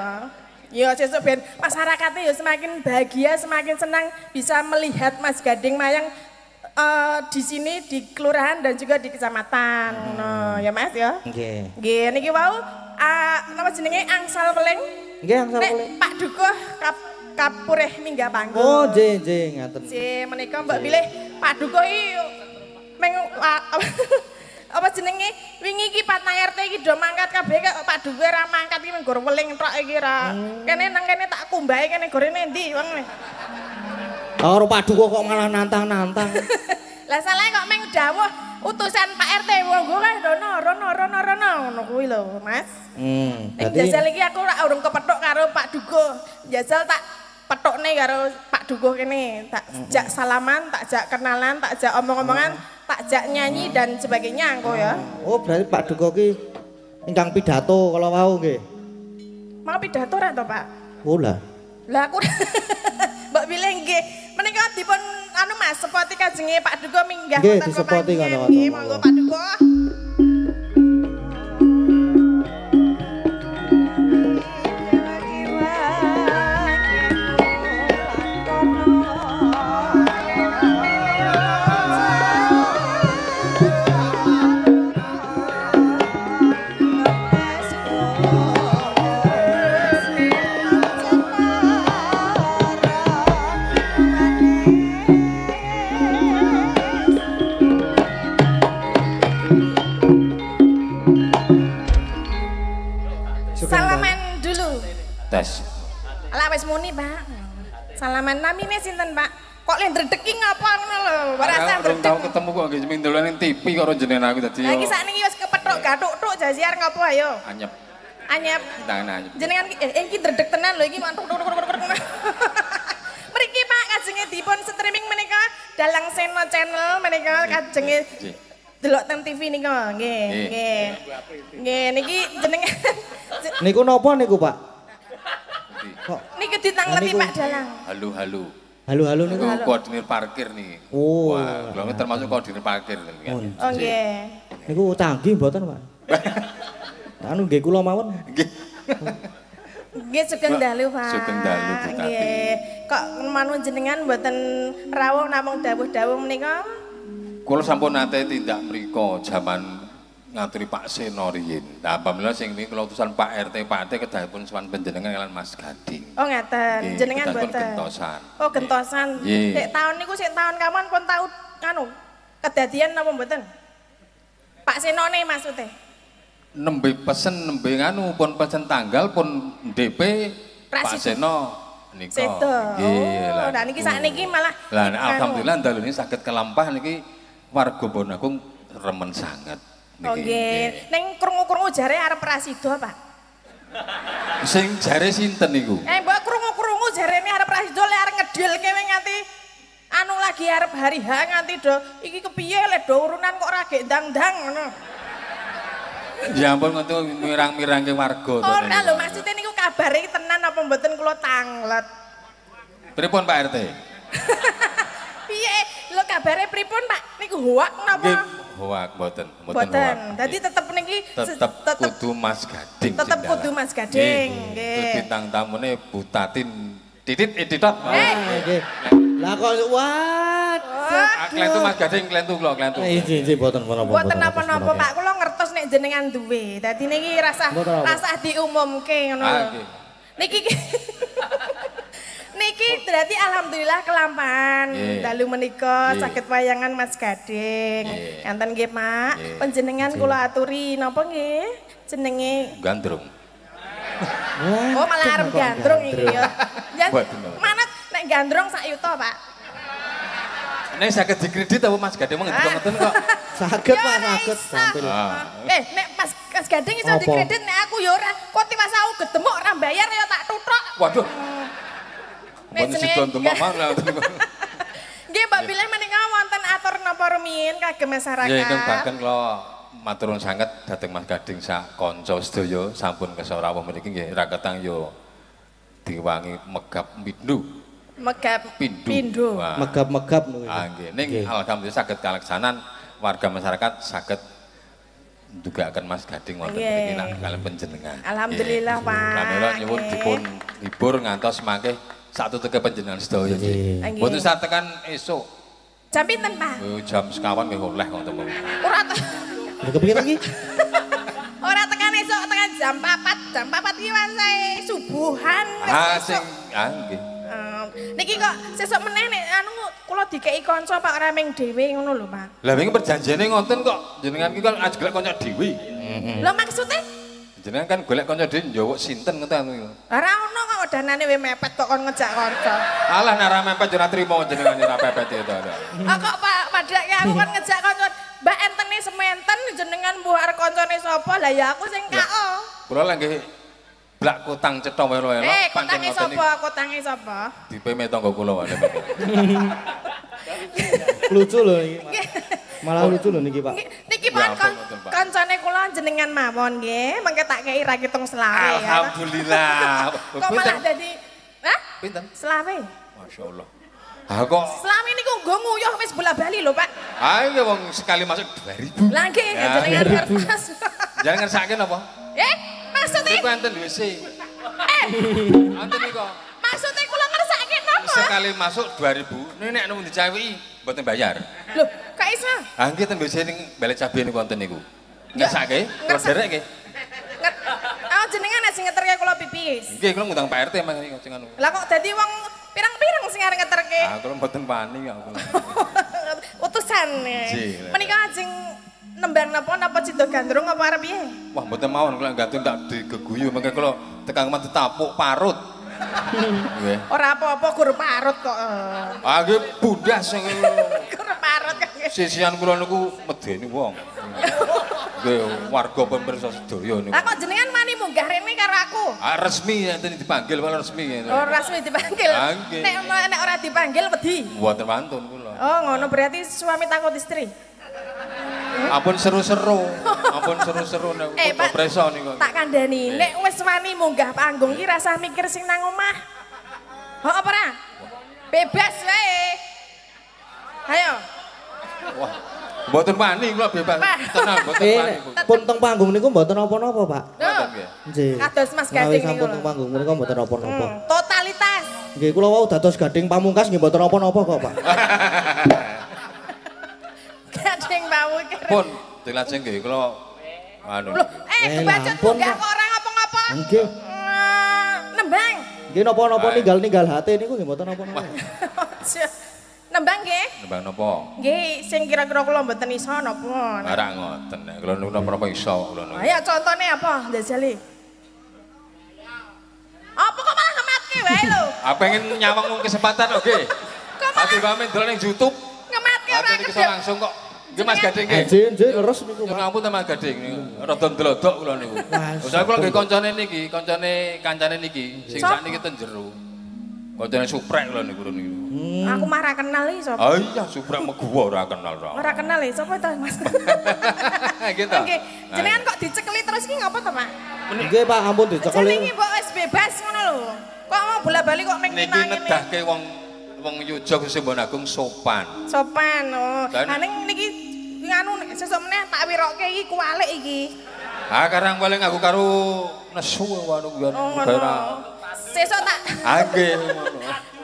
Ya sesuk ben masyarakatnya ya semakin bahagia, semakin senang bisa melihat Mas Gading mayang di sini di kelurahan dan juga di kecamatan. No, ya Mas ya. Nggih. Nggih niki wau napa jenenge angsal peleng. Nggih angsal Nek boleh. Pak Dukuh kapureh minggah panggung. Oh, nggih ngaten. Si menika Mbak bilih Pak Dukuh iki meng apa jenenge wingi iki Patang RT iki do mangkat kabeh kok Pak Dukuh ora mangkat iki nggur weling tok iki ra. Kene nang kene tak kumbahe kene gorene endi wong. Karo Pak Dukuh kok malah nantang-nantang. Lah salah kok meng dawuh utusan Pak RT monggo kae rono ngono kuwi lho Mas. Nek Dadi jajal iki aku ora urung kepethuk karo Pak Dukuh. Jajal tak petukne karo Pak Dukuh kene, tak jak salaman, tak jak kenalan, tak jak omong-omongan, tak jak nyanyi dan sebagainya engko ya. Oh, berarti Pak Dukuh ki ingkang pidato kalau wau nggih. Mau pidato ra to, Pak? Oh lah. Lah aku Mbak Bilih nggih, menika dipun anu Mas, sepoti kajenge Pak Dukuh minggah Nggih, wonten disepoti pepanggihan. ngono, Nggih, monggo. monggo Pak Dukuh. Salaman namine sinten, Pak? Kok le ndredeki ngapa ngono lho? Rasa Urung tau ketemu kok nggih ming dolan ning TV karo jenengan aku dadi. Lah iki sakniki wis kepethuk gathuk-tuk jasi arep ngopo ayo? Anyep. Anyep. Tangan anyep. Jenengan iki ndredeg tenan lho iki mantuk. Mriki Pak kajenge dipun streaming menika Dalang Sena Channel menika kajenge delok teng TV nika nggih, nggih. Nggih niki jenengan Niku napa niku, Pak? Kok niki ditangleti Pak Dalang. Halo-halo. halo-halo niku? Niku koordinir parkir nih. Oh. Wah, kula termasuk koordinir parkir kan. Oh nggih. Niku canggih mboten, Pak? Anu nggih kula mawon. Nggih. Nggih sugeng dalu, Pak. Sugeng dalu, Bu Tati. Nggih. Kok manun jenengan mboten rawuh namung dawuh-dawuh menika? Kula sampun nate tindak mriko jaman ngaturi Pak Seno riyin. Lah apabila sing niki kula utusan Pak RT, Pak RT kedahipun sowan panjenengan kalian Mas Gading. Oh ngeten, Nggih, jenengan kedahipun mboten. gentosan. Oh gentosan. Nggih. Sik taun niku sik taun kapan pun tau anu kedadian napa mboten? Pak Senone maksudnya. Nembe pesen nembe nganu pun pesen tanggal pun DP Pak Prasida. Seno nika. Sedo. Nggih, Oh, nah niki sakniki malah Lah anu. alhamdulillah dalu ini saged kelampah niki warga Bonagung remen sanget niki. Oh nggih. Ning krungu-krungu jare arep prasida, Pak. Sing jare sinten niku? Mbok krungu-krungu jarene arep prasida le arep ngedilke nganti anu lagi arep hari H nganti do iki kepiye le do urunan kok ora gek ndang-ndang ngono. Ya ampun ngono mirang-mirangke warga to. Ora lho maksudnya niku kabare tenan apa mboten kula tanglet. Pripun Pak RT? Piye? Lho kabare pripun, Pak? Niku hoak napa? Nggih, hoak mboten, Boten. Dadi tetep niki tetep kudu Mas Gading. tetep sing kudu dalang. Mas Gading, Nggih. nggih. Terus bintang tamune Bu Tatin titit editot. Nggih. Lah kok wah. Klentu Mas Gading, klentu kula, klentu. Iki mboten menapa. Mboten napa-napa, Pak. Kula ngertos nek jenengan duwe. Dadi niki rasah Mboten apa. rasah diumumke ngono lho. nggih. Niki niki berarti alhamdulillah kelampahan Nggih. dalu menika Nggih. saged wayangan Mas Gading. Nggih. Enten nggih, Pak. Nggih. Panjenengan kula aturi napa nggih? Jenenge Gandrung. Oh, malah arep gandrung iki ya. Jan Waduh, Mbak. manut nek gandrung sak yuta, Pak. Nek saged dikredit apa Mas Gading mong ngeten kok. Saged Ya, Pak, ora saged iso. sampil. Nek Mas Gading iso Apa? dikredit nek aku ya ora. Kok tiwas aku gedemuk ora bayar ya tak tuthuk. Waduh. Nek Bon jenenge- sidon demak mah lha. Nggih, Mbak Bilih menika wonten atur napa rumiyin kagem masyarakat. Ya ingkang bahkan kula matur nuwun sanget dhateng Mas Gading sak kanca sedaya sampun kesorawuh mriki nggih ra ketang yo diwangi megap pindu. Megap Pindu. Pindu. Wah. Megap-megap niku. Ah nggih, ning Nggih. alhamdulillah saged kaleksanan warga masyarakat saged ndugaaken Mas Gading wonten Nggih. mriki nak kalian panjenengan. Alhamdulillah, Nggih. Pak. Kamera nyuwun Nggih. dipun hibur ngantos mangke satuteke panjenengan sedaya nggih. Nggih. Mboten sak tekan esuk Jam pinten, Pak? jam sekawan nggih oleh wonten mriki. Ora Lha kepiye lagi? ora tekan esuk, tekan jam 4. Jam 4 iki wae subuhan. wis Ah esuk. sing nggih. Niki kok sesuk meneh nek anu kula dikeki kanca Pak ora ming dhewe ngono lho, Pak. Lah wingi perjanjiane ngoten kok. Jenengan ki kan golek kanca dhewe. Lho maksudnya Jenengan kan golek kanca dhewe njawuk sinten ngoten anu. ora ono kok danane we mepet kok kon ngejak kanca. Alah nek ora mepet yo ora trimo jenengan ora pepet itu. Kok Pak padake aku kan ngejak kanca. Mbak entene sementen jenengan mbuh arep kancane sapa? Lah ya aku sing KO. Kula lagi blak kutang cetha welo-welo. Kotange sapa? Kotange sapa? Dipeme tangga kula wae. Lucu lho iki. Malah lucu lho niki, Pak. Niki Ya, Pak ampun, ngoten, Pak. kancane kula jenengan mawon nggih, mengke tak kei ra kitung selawe ya. Alhamdulillah. Kok malah dadi hah? Pinten? Selawe. Masyaallah. Ah kok Selawe niku nggo nguyuh wis bola-bali lho, Pak. ayo ya wong sekali masuk 2000. Lah nggih Ya, jenengan kertas. Jangan ngersake napa? Maksudnya Niku enten WC. Enten niku. maksudnya kula ngersake napa? Sekali masuk 2000. Ini nek nemu dicawiki mboten bayar. Lho, gak iso. Ah nggih ten WC ning balik cabe niku wonten niku. Ngersake, kula ngersake. derek nggih. Jenengan nek sing ngeterke kula pipis. Nggih kula ngundang Pak RT mangke sing anu. Lah kok dadi wong pirang-pirang sing arep ngeterke? Ah kula mboten wani kok kula. Utusan. Ji. Menika ajeng nembang napa Cido Gandrung apa arep piye? Wah mboten mawon kula gantung tak digeguyu mangke kula tekan omah ditapuk parut. Nggih. Ora apa-apa gur parut kok. Ah nggih bundas sing Gur parut kok. sisian kula niku medeni wong. Nggih, warga pemirsa sedaya niku. Lah kok jenengan wani munggah rene karo aku? Ah resmi enten dipanggil wae resmi. Oh, resmi dipanggil. Ah, nggih. Nek ora dipanggil wedi. Mboten wantun kula. Oh, ngono berarti suami takut istri. Ampun seru-seru. Ampun seru-seru nek Pak, preso niku. tak kandhani, nek wis wani munggah panggung iki rasah mikir sing nang omah. Ho apa ora? Bebas wae. Ayo. Wah. Mboten wani kula bebas. Pak. Tenang, mboten wani. Pun teng panggung niku mboten napa-napa, Pak. Mboten nggih. Nggih. Kados Mas Menawi Gading niku. sampun teng panggung menika mboten napa-napa. Totalitas. Nggih, kula wau dados Gading Pamungkas nggih mboten napa-napa kok, Pak. Gading bau iki. Pun dilajeng nggih kula anu. Loh, kebacut ampun, munggah Pak. kok ora ngapa-ngapa. Nggih. Nembang. Nggih napa-napa ninggal hati niku nggih mboten napa-napa. Nembang nggih. Nembang napa? Nggih, sing kira-kira kula mboten iso napa. Ora ngoten nek kula niku napa iso kula niku. Ayo contone apa, Ndajali? Apa kok malah ngematke wae lho? Ah pengen nyawang kesempatan oke. Ati pamit dolan ning YouTube. Ngematke ora Ati iso kedep. langsung kok. Nggih Mas Gading nggih. Nggih, leres niku, Nyuwun Pak. ampun ta Mas Gading niku. Rada ndlodok kula niku. Usah kula nggih kancane niki, kancane niki sing sakniki ten jero. Kancane suprek kula niku niku. Aku mah ra kenal iki sapa. Ah iya suprek meguwa ora kenal ra. Ora kenal iki sapa to, Mas? Gitu. Nggih, jenengan kok dicekeli terus iki ngapa to, Pak? Nggih, Pak, ampun Jenenge dicekeli. iki mbok wis bebas ngono lho. Kok mau bola-bali kok meng Niki nedahke wong Yogya Simbon Agung sopan. sopan. Oh. Dan- Lah ning niki nganu sesuk meneh tak wirokke iki kualik iki. Ah karang paling aku karo nesu waduh Oh, ngono. daerah. Sesuk tak Nggih ngono.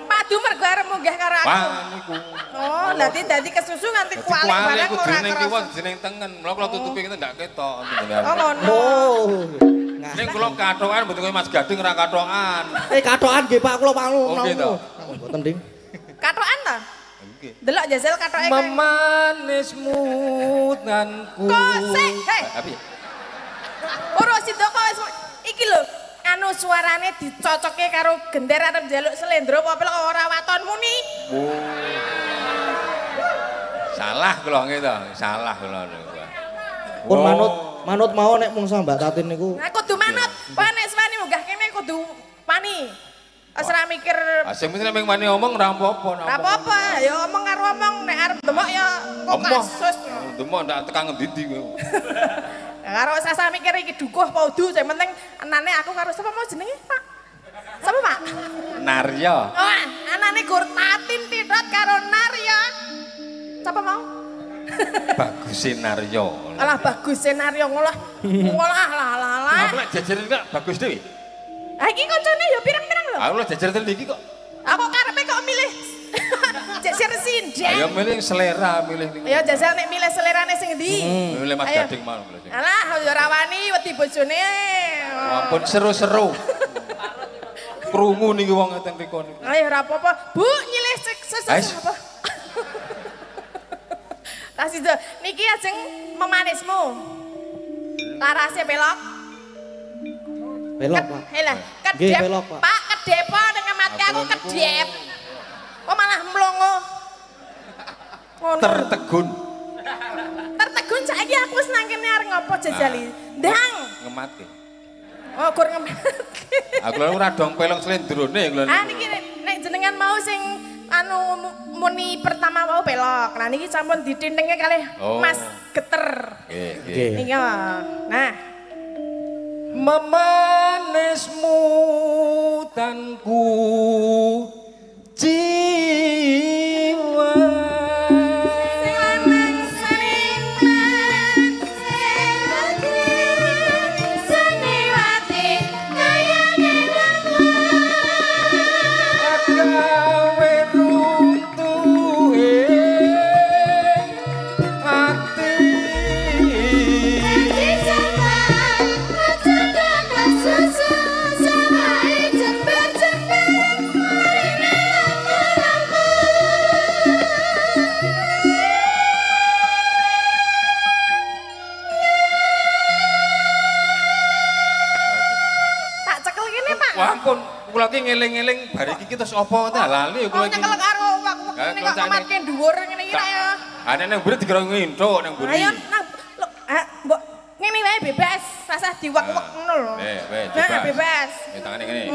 padu mergo arep munggah karo aku. Wah niku. Oh, dadi kesusu nganti Dadi kualik kuali barang ku ora jeneng kiwa kerasa. jeneng tengen. Mula kula tutupi kita ndak ketok. Oh, ngono. Oh. Ning kula kathokan mboten koyo Mas Gading ora kathokan. Kathokan nggih, Pak, kula malu. Oh, gitu. Mboten, Ding. Katokan ta? Nggih. Delok jajal katoke. Memanismu tanku. Kok sik, hei. Apa ya? Ora sida kok wis iki lho. Anu suarane dicocoke karo gender arep njaluk slendro apa pelok ora waton muni. Salah kula nggih to, salah kula niku. Pun manut mau nek mung Mbak Tatin niku. Nah kudu manut. Wah nek wani munggah kene kudu wani. Wis ora mikir Sing penting nek wani omong ora apa-apa. ora apa-apa, ya omong karo omong nek arep demok ya kok Omong. kasus. Demok ndak tekan ngendi kowe. Karo sasa mikir iki dukuh apa udu, sing penting anane aku karo sapa mau jenenge, Pak? Sapa, Pak? Narya. Oh, anane Gur Tatin Tidot karo Narya. Sapa mau? Bagus Narya. Alah bagus senario ngolah. Ngolah lah. Aku lek jajaran kok bagus dhewe. Ha iki kancane ya pirang-pirang lho. Aku lek jajaran iki kok. Aku karepe kok milih Jajal sinden. Ayo milih selera, milih niku. Ya jajal nek milih selerane sing endi? Milih Mas Ayo. Gading mau. milih. Alah ya ora wani wedi bojone. Ampun seru-seru. Krungu niki wong teng riko niku. Ayo ora apa-apa. Bu nyilih sesuatu Ais. apa? Kasih tuh, niki ajeng memanismu. Larasnya belok. Belok, Pak. Helah, Nggih, kedep. belok, Pak. Pak kedep apa dengan mati aku kedep. Kok malah mlongo. Ngono. Tertegun. Tertegun saiki aku wis nang kene arep ngopo jajali. Ndang. Ngematke. Oh, gur ngemet. Aku lho ora dong pelong slendrone kula Ah niku. niki nek jenengan mau sing anu muni pertama mau belok. Nah niki sampun ditintenge kalih Oh. Mas Geter. Nggih, nggih. Nggih. Niki ya. Nah, Memanismu tanku jiwa. sing lanang seniman seniwati kayane Agawe runtuhe ati. Tak cekel kene, Pak. Wah ampun, kula ki ngeling-eling bar iki terus apa ta lali kula iki. Nyekel karo aku ngene kok matke dhuwur ngene iki ra ya. Ha nek nang mburi dikira nginthuk nang mburi. Ayo nang mbok ngene wae bebas, rasah diwak-wak ngono lho. Bebas. Bebas. Tangane ngene.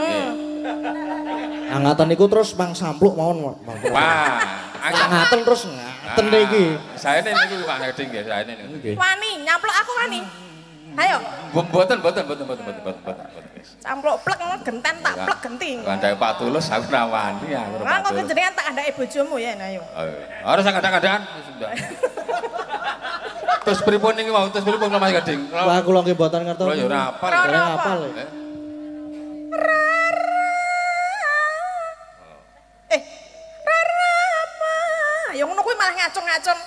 Angatan niku terus mang sampluk mawon. Wah, ngaten terus ngaten iki. Saene niku Pak Heding nggih, saene niku. Wani, nyampluk aku wani. Ayo. Mboten. Campluk plek ngono genten tak plek genti. Kandhake Pak Tulus aku ra wani aku. Lah kok jenengan tak andake bojomu ya ayo. Ora sak kadang-kadang. Terus pripun niki wau terus pripun Mas Gading? Wah kula nggih mboten ngertos. Kula ya ora apal. Ora apal. Rara apa? Ya ngono kuwi malah ngacung-ngacung.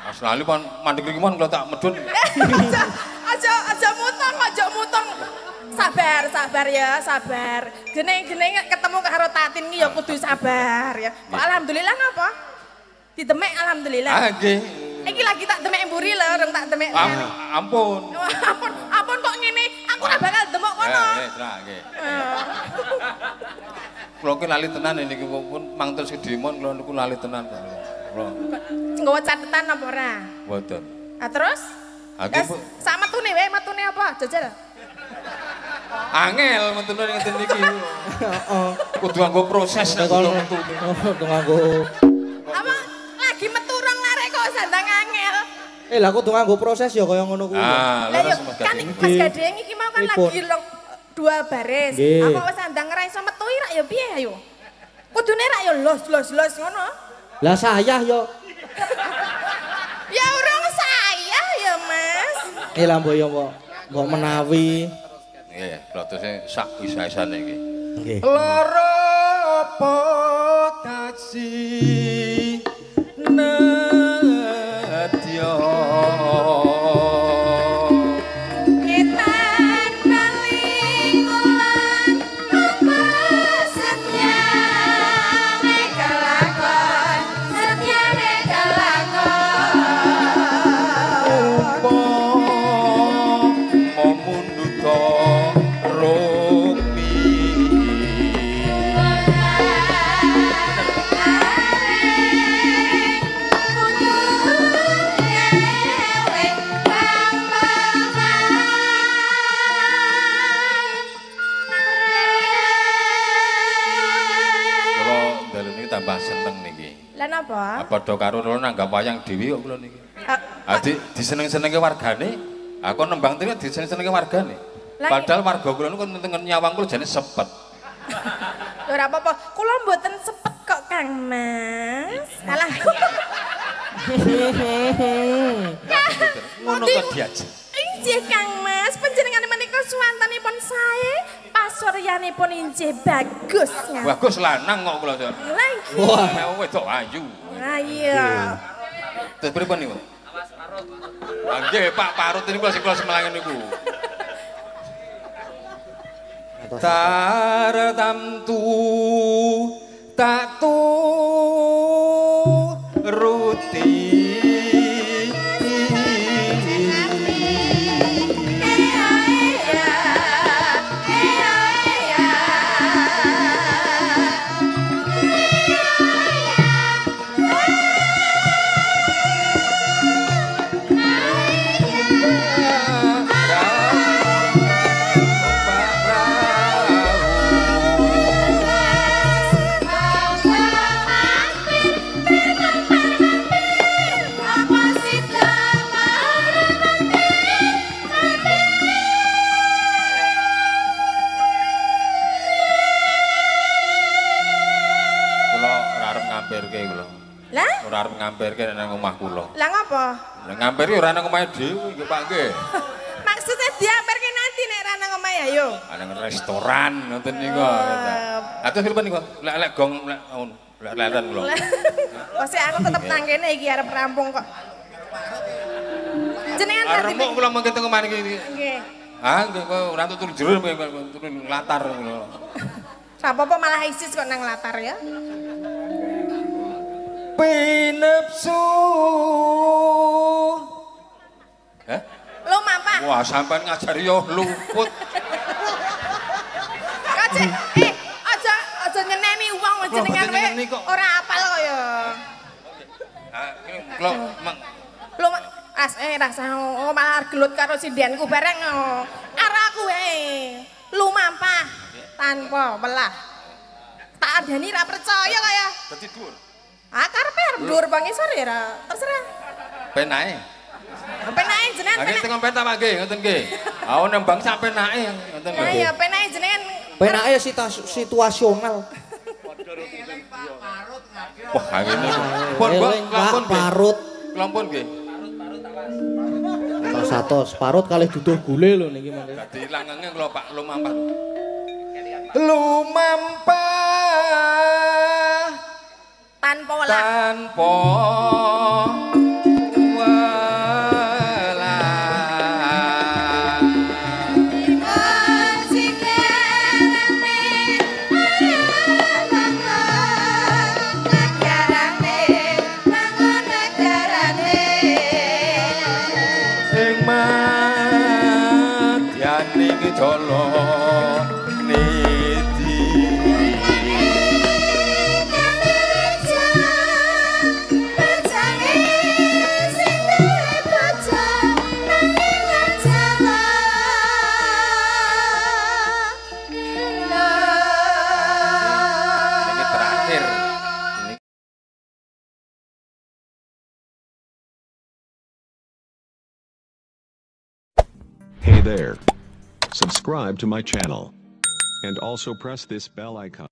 Mas lali pon mandek iki mon kula tak medun. Aja mutong. Sabar ya, sabar. Jeneng ketemu karo Tatin iki ya kudu sabar ya. Kok alhamdulillah ngapa? Ditemek alhamdulillah. Ah nggih. Iki lagi tak demek mburi lho, reng tak demek. Ampun. Ampun kok ngene, aku ora bakal demok kono. Nggih. Kula ki lali tenan niki pun mang terus kedimon kula niku lali tenan. Kula. Nggawa catetan apa ora? Mboten. Ah terus? Sak metune wae, metune apa? Jajal. Angel metune ngeten niki. Heeh. Kudu nganggo proses nek metu. Kudu nganggo. Apa lagi metu rong larek kok sandang angel. Lah kudu nganggo proses ya kaya ngono kuwi. Ah, lah yo kan Mas Gadeng iki mau kan lagi dua baris. Apa wis sandang ra iso metu rak ya piye ayo? Kudune rak ya los ngono. Lah saya yo. Ya urung saya ya Mas. Lah mbok yo mbok menawi. Nggih, klotose sak isa-isane iki. Nggih. Loro apa kasih nedya Ngetan paling ulang apa setia mekalakon Momunduta Romi tambah seneng niki. Lah napa? Padha karo kula nanggap wayang dhewe kok kula niki. Adik diseneng-senenge wargane, aku nembang tene diseneng-senenge wargane. Padahal warga kula niku tengen nyawang kula jane sepet. Ya ora apa-apa, kula mboten sepet kok Kang Mas. Alah. Ngono kok diajak. Injih Kang Mas, panjenengan menika suwantanipun sae, pasuryanipun injih bagus. Bagus lanang kok kula. Wah, wedok ayu. Ah iya. Terus pripun niku? Awas parut. Nggih, Pak Parut niku sing kula semelangen niku. Tartamtu tak ruti ora arep ngamperke nang omah kula. Lah ngopo? Lah ngamperke ora nang omahe dhewe nggih Pak nggih. Maksudnya diamperke nanti nek ra nang omahe ayo. Nang restoran ngoten niku. Atus pripun niku? Lek gong lek leren kula. Wes aku tetep nang kene iki arep rampung kok. Jenengan arep kula mangke teng omah niki. Nggih. Ah nggih kok ora turu jero turu latar kula. Ra apa-apa malah isis kok nang latar ya. Pinepsu. Hah? Lo mampah. Wah, sampean ngajari yo luput. Kacek, jenengan boten wae nyeni kok. ora apal kok ya. Klo mang Lho rasa malah gelut karo sindianku bareng. Karo aku wae. Lumampah tanpa welah. Tak ardani ra percaya kok ya. dadi dhuwur. Karepe arep dhuwur bang isor ya ra terserah. Penake. Penake jenengan Lagi tengok peta Pak nggih, ngoten nggih. Ah nembang sak penake, ngoten Nah nggih. ya penake jenengan Penake situasional. Wah, ngene. Pun Mbok, Eling, Pak, lampun nggih. parut. Lampun nggih. Satu separut kali duduh gule lho niki mangke. Dadi langenge kula Pak lumampah. tanpa welah. Tanpa Jolo niti ini terakhir. Hey there. Subscribe to my channel. And also press this bell icon.